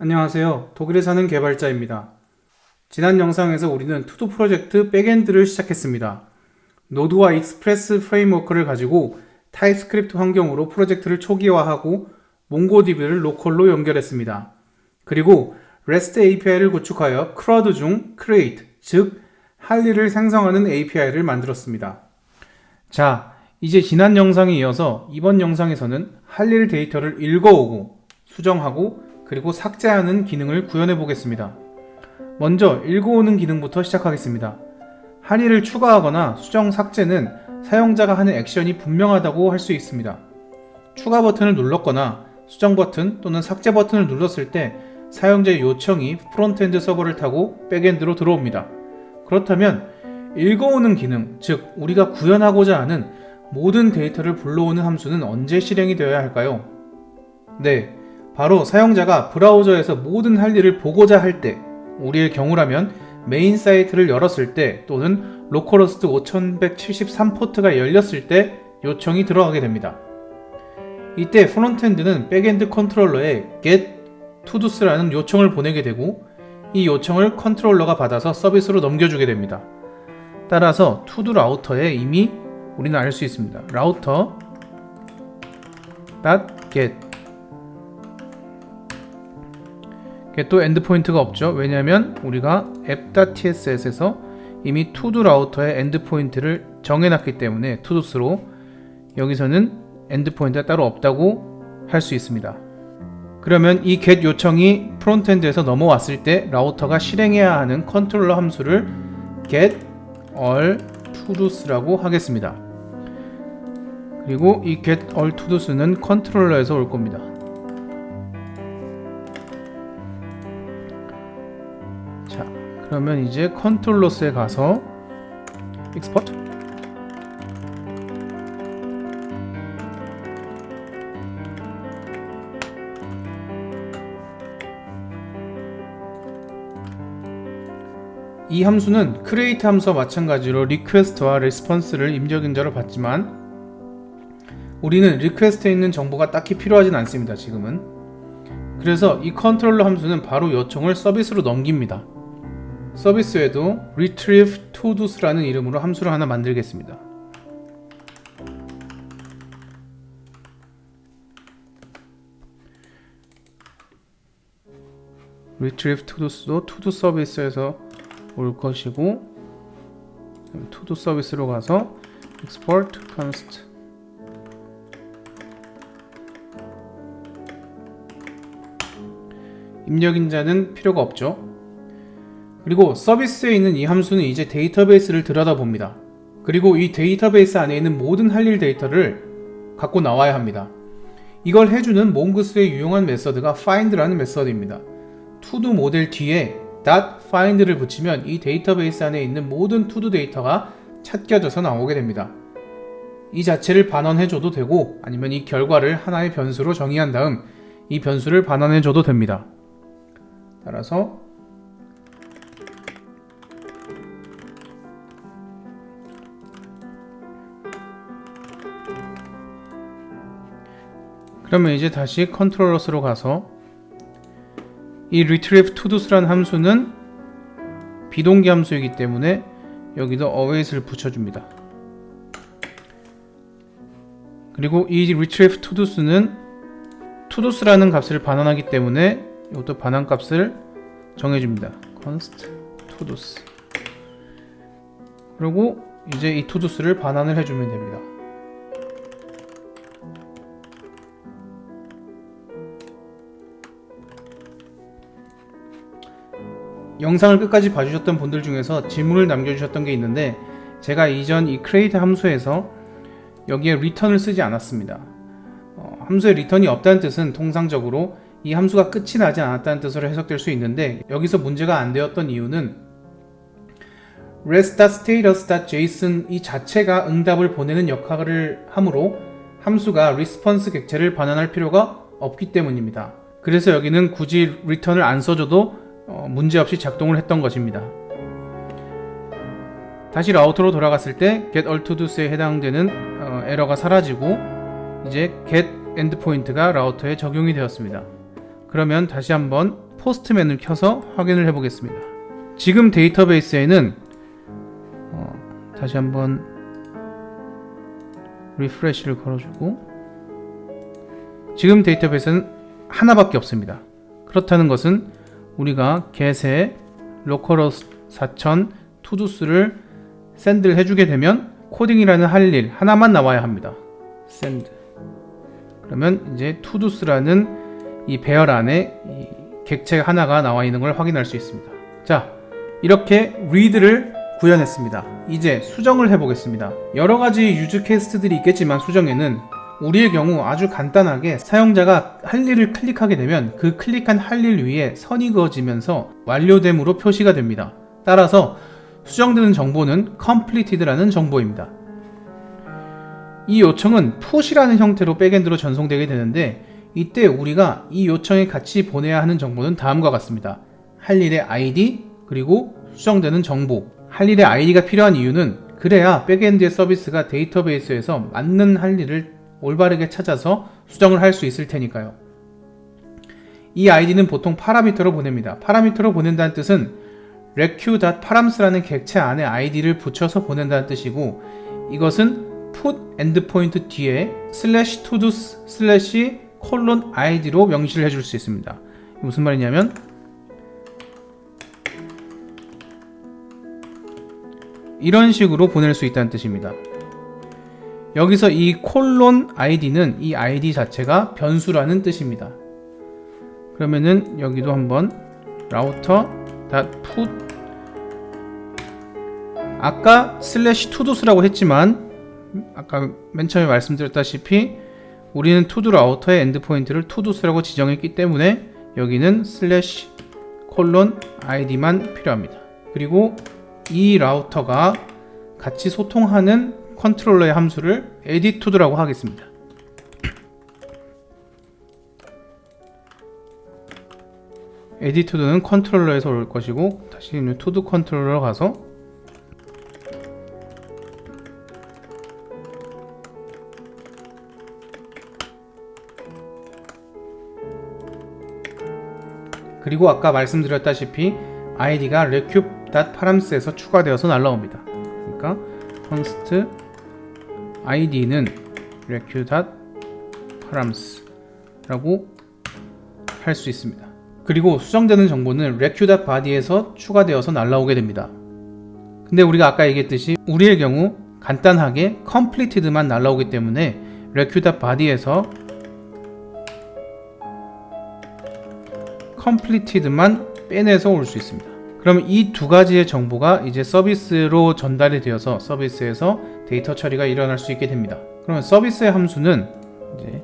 안녕하세요. 독일에 사는 개발자입니다. 지난 영상에서 우리는 투두 프로젝트 백엔드를 시작했습니다. 노드와 익스프레스 프레임워크를 가지고 타입스크립트 환경으로 프로젝트를 초기화하고 몽고디비를 로컬로 연결했습니다. 그리고 REST API를 구축하여 CRUD 중 create, 즉 할리를 생성하는 API를 만들었습니다. 자, 이제 지난 영상에 이어서 이번 영상에서는 할릴 데이터를 읽어오고 수정하고 그리고 삭제하는 기능을 구현해 보겠습니다. 먼저 읽어오는 기능부터 시작하겠습니다. 할일을 추가하거나 수정 삭제는 사용자가 하는 액션이 분명하다고 할 수 있습니다. 추가 버튼을 눌렀거나 수정 버튼 또는 삭제 버튼을 눌렀을 때 사용자의 요청이 프론트엔드 서버를 타고 백엔드로 들어옵니다. 그렇다면 읽어오는 기능, 즉 우리가 구현하고자 하는 모든 데이터를 불러오는 함수는 언제 실행이 되어야 할까요? 네, 바로 사용자가 브라우저에서 모든 할 일을 보고자 할 때, 우리의 경우라면 메인 사이트를 열었을 때 또는 로컬호스트 5173 포트가 열렸을 때 요청이 들어가게 됩니다. 이때 프론트엔드는 백엔드 컨트롤러에 get todos라는 요청을 보내게 되고 이 요청을 컨트롤러가 받아서 서비스로 넘겨주게 됩니다. 따라서 to-do 라우터에 이미 우리는 알 수 있습니다. router.get 또 엔드포인트가 없죠. 왜냐하면 우리가 app.tss에서 이미 to-do 라우터의 엔드포인트를 정해놨기 때문에 todos로 여기서는 엔드포인트가 따로 없다고 할 수 있습니다. 그러면 이 get 요청이 프론트엔드에서 넘어왔을 때 라우터가 실행해야 하는 컨트롤러 함수를 get all todos라고 하겠습니다. 그리고 이 get all todos는 컨트롤러에서 올 겁니다. 자, 그러면 이제 컨트롤러스에 가서 export 이 함수는 create 함수와 마찬가지로 request와 response를 입력인자로 받지만 우리는 request에 있는 정보가 딱히 필요하진 않습니다. 지금은. 그래서 이 컨트롤러 함수는 바로 요청을 서비스로 넘깁니다. 서비스에도 retrieve todos라는 이름으로 함수를 하나 만들겠습니다. retrieve todos도 to-do 서비스에서 올 것이고 to-do 서비스로 가서 export const 입력인자는 필요가 없죠. 그리고 서비스에 있는 이 함수는 이제 데이터베이스를 들여다봅니다. 그리고 이 데이터베이스 안에 있는 모든 할 일 데이터를 갖고 나와야 합니다. 이걸 해주는 몽고스의 유용한 메서드가 find라는 메서드입니다. to-do 모델 뒤에 .find를 붙이면 이 데이터베이스 안에 있는 모든 to-do 데이터가 찾겨져서 나오게 됩니다. 이 자체를 반환해줘도 되고 아니면 이 결과를 하나의 변수로 정의한 다음 이 변수를 반환해줘도 됩니다. 따라서 그러면 이제 다시 컨트롤러스로 가서 이 retrieve todos라는 함수는 비동기 함수이기 때문에 여기도 await을 붙여줍니다. 그리고 이 retrieve todos는 todos라는 값을 반환하기 때문에 이것도 반환 값을 정해줍니다. const todos. 그리고 이제 이 todos를 반환을 해주면 됩니다. 영상을 끝까지 봐주셨던 분들 중에서 질문을 남겨주셨던 게 있는데 제가 이전 이 create 함수에서 여기에 return을 쓰지 않았습니다. 함수에 return이 없다는 뜻은 통상적으로 이 함수가 끝이 나지 않았다는 뜻으로 해석될 수 있는데 여기서 문제가 안 되었던 이유는 res.status.json 이 자체가 응답을 보내는 역할을 하므로 함수가 response 객체를 반환할 필요가 없기 때문입니다. 그래서 여기는 굳이 return을 안 써줘도 문제없이 작동을 했던 것입니다. 다시 라우터로 돌아갔을 때 get all todos에 해당되는 에러가 사라지고 이제 get endpoint가 라우터에 적용이 되었습니다. 그러면 다시 한번 포스트맨을 켜서 확인을 해 보겠습니다. 지금 데이터베이스에는 다시 한번 리프레시를 걸어주고, 지금 데이터베이스는 하나밖에 없습니다. 그렇다는 것은 우리가 get에 localhost 4000 todo스를 샌드를 해주게 되면 코딩이라는 할 일 하나만 나와야 합니다. send. 그러면 이제 todo스라는 이 배열 안에 이 객체 하나가 나와 있는 걸 확인할 수 있습니다. 자, 이렇게 read를 구현했습니다. 이제 수정을 해보겠습니다. 여러가지 유즈 케이스들이 있겠지만 수정에는 우리의 경우 아주 간단하게 사용자가 할 일을 클릭하게 되면 그 클릭한 할 일 위에 선이 그어지면서 완료됨으로 표시가 됩니다. 따라서 수정되는 정보는 completed라는 정보입니다. 이 요청은 push라는 형태로 백엔드로 전송되게 되는데, 이때 우리가 이 요청에 같이 보내야 하는 정보는 다음과 같습니다. 할 일의 ID, 그리고 수정되는 정보. 할 일의 ID가 필요한 이유는 그래야 백엔드의 서비스가 데이터베이스에서 맞는 할 일을 올바르게 찾아서 수정을 할 수 있을 테니까요. 이 ID는 보통 파라미터로 보냅니다. 파라미터로 보낸다는 뜻은 req.params 라는 객체 안에 ID를 붙여서 보낸다는 뜻이고, 이것은 put endpoint 뒤에 /todos/:id로 명시를 해줄 수 있습니다. 무슨 말이냐면 이런 식으로 보낼 수 있다는 뜻입니다. 여기서 이 :id는 이 id 자체가 변수라는 뜻입니다. 그러면은 여기도 한번 router.put, 아까 /todos라고 했지만 아까 맨 처음에 말씀드렸다시피 우리는 to-do 라우터의 엔드포인트를 todos라고 지정했기 때문에 여기는 /:id만 필요합니다. 그리고 이 라우터가 같이 소통하는 컨트롤러의 함수를 editTo도라고 하겠습니다. editTo도는 컨트롤러에서 올 것이고, 다시 to-do 컨트롤러로 가서 그리고 아까 말씀드렸다시피 id가 req.params에서 추가되어서 날라옵니다. 그러니까 const id는 req.params 라고 할 수 있습니다. 그리고 수정되는 정보는 req.body에서 추가되어서 날라오게 됩니다. 근데 우리가 아까 얘기했듯이 우리의 경우 간단하게 completed만 날라오기 때문에 req.body에서 completed만 빼내서 올 수 있습니다. 그러면 이 두 가지의 정보가 이제 서비스로 전달이 되어서 서비스에서 데이터 처리가 일어날 수 있게 됩니다. 그러면 서비스의 함수는 이제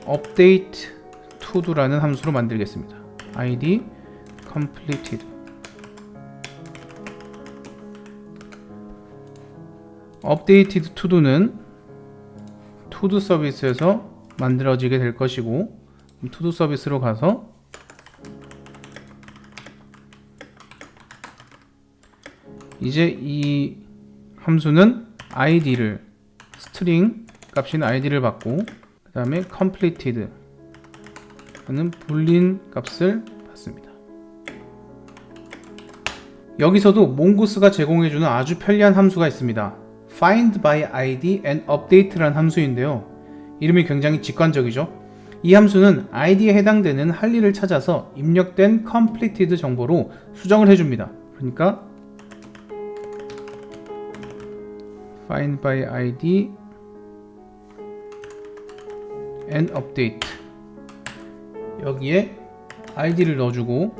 update to도라는 함수로 만들겠습니다. id completed. updated to도는 to-do 서비스에서 만들어지게 될 것이고, to-do 서비스로 가서 이제 이 함수는 id를 스트링 값인 id를 받고, 그 다음에 completed 하는 불린 값을 받습니다. 여기서도 몽고스가 제공해주는 아주 편리한 함수가 있습니다. find by id and update라는 함수인데요. 이름이 굉장히 직관적이죠. 이 함수는 id에 해당되는 할 일을 찾아서 입력된 completed 정보로 수정을 해줍니다. 그러니까 find by id and update, 여기에 id를 넣어주고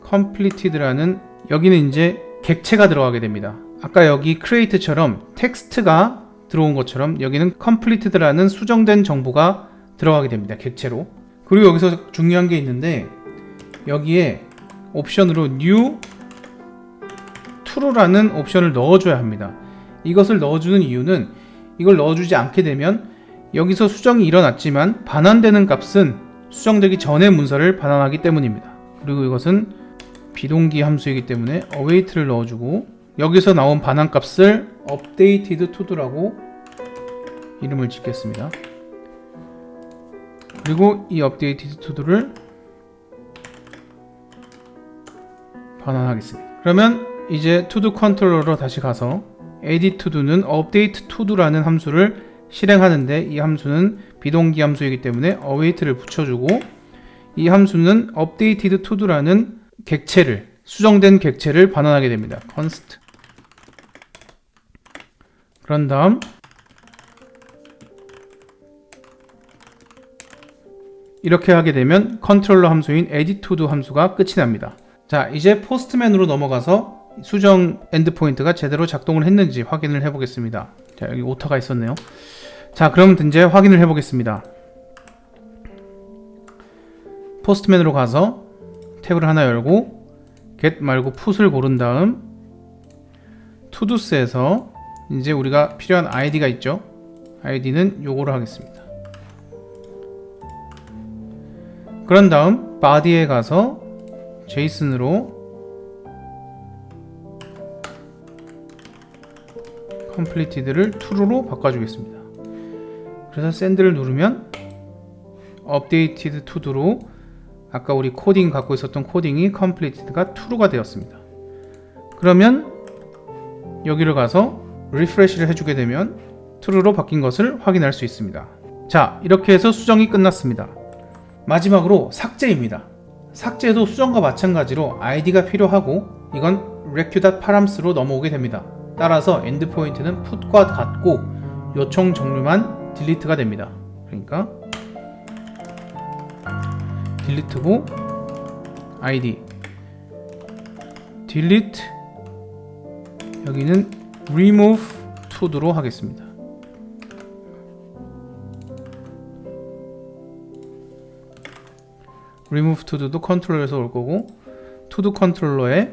completed라는, 여기는 이제 객체가 들어가게 됩니다. 아까 여기 create처럼 텍스트가 들어온 것처럼 여기는 completed라는 수정된 정보가 들어가게 됩니다. 객체로. 그리고 여기서 중요한 게 있는데, 여기에 옵션으로 new true라는 옵션을 넣어줘야 합니다. 이것을 넣어주는 이유는, 이걸 넣어주지 않게 되면 여기서 수정이 일어났지만 반환되는 값은 수정되기 전의 문서를 반환하기 때문입니다. 그리고 이것은 비동기 함수이기 때문에 await를 넣어주고, 여기서 나온 반환 값을 updated to도라고 이름을 짓겠습니다. 그리고 이 updated to도를 반환하겠습니다. 그러면 이제 to do 컨트롤러로 다시 가서 edit to do는 update to do라는 함수를 실행하는데, 이 함수는 비동기 함수이기 때문에 await를 붙여주고, 이 함수는 updated to do라는 객체를, 수정된 객체를 반환하게 됩니다. const. 그런 다음 이렇게 하게 되면 컨트롤러 함수인 edit to do 함수가 끝이 납니다. 자, 이제 포스트맨으로 넘어가서 수정 엔드포인트가 제대로 작동을 했는지 확인을 해 보겠습니다. 자, 여기 오타가 있었네요. 자, 그럼 이제 확인을 해 보겠습니다. 포스트맨으로 가서 탭을 하나 열고 get 말고 put을 고른 다음 todo스에서 이제 우리가 필요한 id가 있죠. id는 요거로 하겠습니다. 그런 다음 body에 가서 JSON으로 completed를 true로 바꿔주겠습니다. 그래서 send를 누르면 updated to do로 아까 우리 코딩 갖고 있었던 코딩이 completed가 true가 되었습니다. 그러면 여기를 가서 refresh를 해주게 되면 true로 바뀐 것을 확인할 수 있습니다. 자, 이렇게 해서 수정이 끝났습니다. 마지막으로 삭제입니다. 삭제도 수정과 마찬가지로 id가 필요하고, 이건 req.params.로 넘어오게 됩니다. 따라서 엔드포인트는 put과 같고 요청 종류만 delete가 됩니다. 그러니까 delete고 id delete, 여기는 remove to도로 하겠습니다. remove to도 컨트롤러에서 올 거고, to-do 컨트롤러에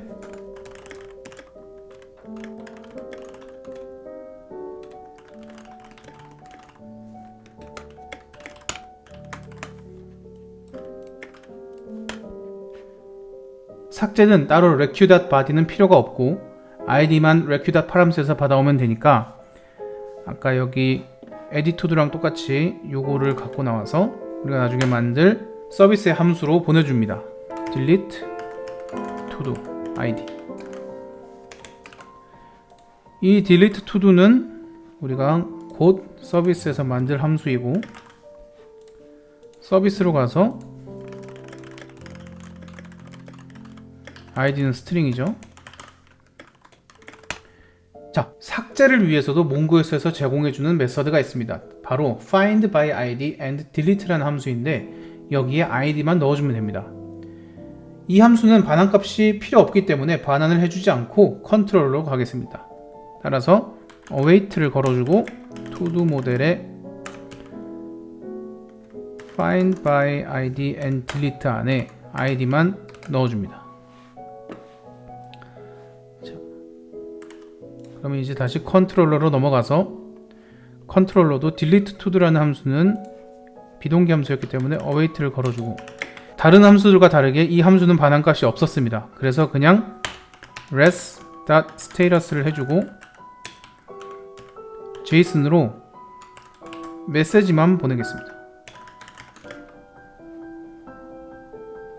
삭제는 따로 req.body는 필요가 없고 id만 req.params에서 받아오면 되니까 아까 여기 edit to도랑 똑같이 요거를 갖고 나와서 우리가 나중에 만들 서비스의 함수로 보내줍니다. delete todo id. 이 delete to도는 우리가 곧 서비스에서 만들 함수이고, 서비스로 가서 id는 스트링이죠. 자, 삭제를 위해서도 몽고에서 제공해주는 메서드가 있습니다. 바로 find by id and delete라는 함수인데, 여기에 id만 넣어주면 됩니다. 이 함수는 반환값이 필요 없기 때문에 반환을 해주지 않고 컨트롤러로 가겠습니다. 따라서 await를 걸어주고 to-do 모델에 find by id and delete 안에 id만 넣어줍니다. 자, 그러면 이제 다시 컨트롤러로 넘어가서, 컨트롤러도 delete to도라는 함수는 비동기 함수였기 때문에 await를 걸어주고, 다른 함수들과 다르게 이 함수는 반환값이 없었습니다. 그래서 그냥 res.status를 해주고 JSON으로 메시지만 보내겠습니다.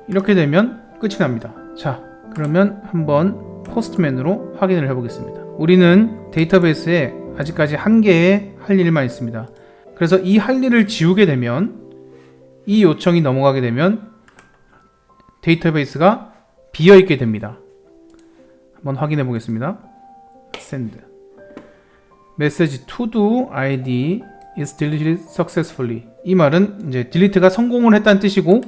이렇게 되면 끝이 납니다. 자, 그러면 한번 포스트맨으로 확인을 해보겠습니다. 우리는 데이터베이스에 아직까지 한 개의 할 일만 있습니다. 그래서 이 할 일을 지우게 되면, 이 요청이 넘어가게 되면 데이터베이스가 비어있게 됩니다. 한번 확인해 보겠습니다. send 메시지 to-do id is deleted successfully. 이 말은 이제 delete가 성공을 했다는 뜻이고,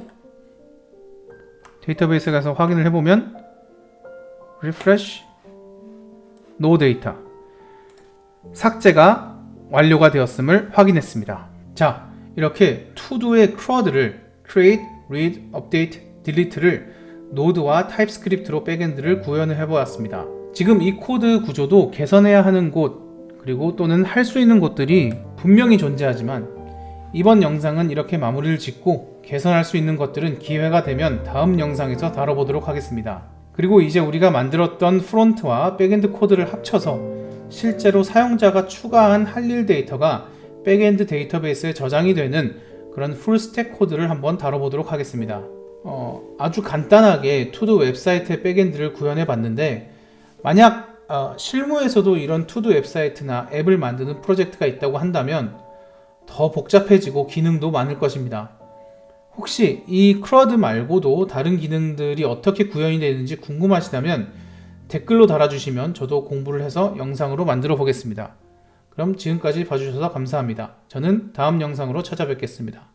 데이터베이스에 가서 확인을 해보면 refresh no data, 삭제가 완료가 되었음을 확인했습니다. 자, 이렇게 todo의 CRUD를 create, read, update, delete를 노드와 타입스크립트로 백엔드를 구현을 해보았습니다. 지금 이 코드 구조도 개선해야 하는 곳, 그리고 또는 할 수 있는 곳들이 분명히 존재하지만, 이번 영상은 이렇게 마무리를 짓고 개선할 수 있는 것들은 기회가 되면 다음 영상에서 다뤄보도록 하겠습니다. 그리고 이제 우리가 만들었던 프론트와 백엔드 코드를 합쳐서 실제로 사용자가 추가한 할 일 데이터가 백엔드 데이터베이스에 저장이 되는 그런 풀스택 코드를 한번 다뤄보도록 하겠습니다. 아주 간단하게 투두 웹사이트의 백엔드를 구현해 봤는데, 만약 실무에서도 이런 투두 웹사이트나 앱을 만드는 프로젝트가 있다고 한다면 더 복잡해지고 기능도 많을 것입니다. 혹시 이 크러드 말고도 다른 기능들이 어떻게 구현이 되는지 궁금하시다면 댓글로 달아주시면 저도 공부를 해서 영상으로 만들어 보겠습니다. 그럼 지금까지 봐주셔서 감사합니다. 저는 다음 영상으로 찾아뵙겠습니다.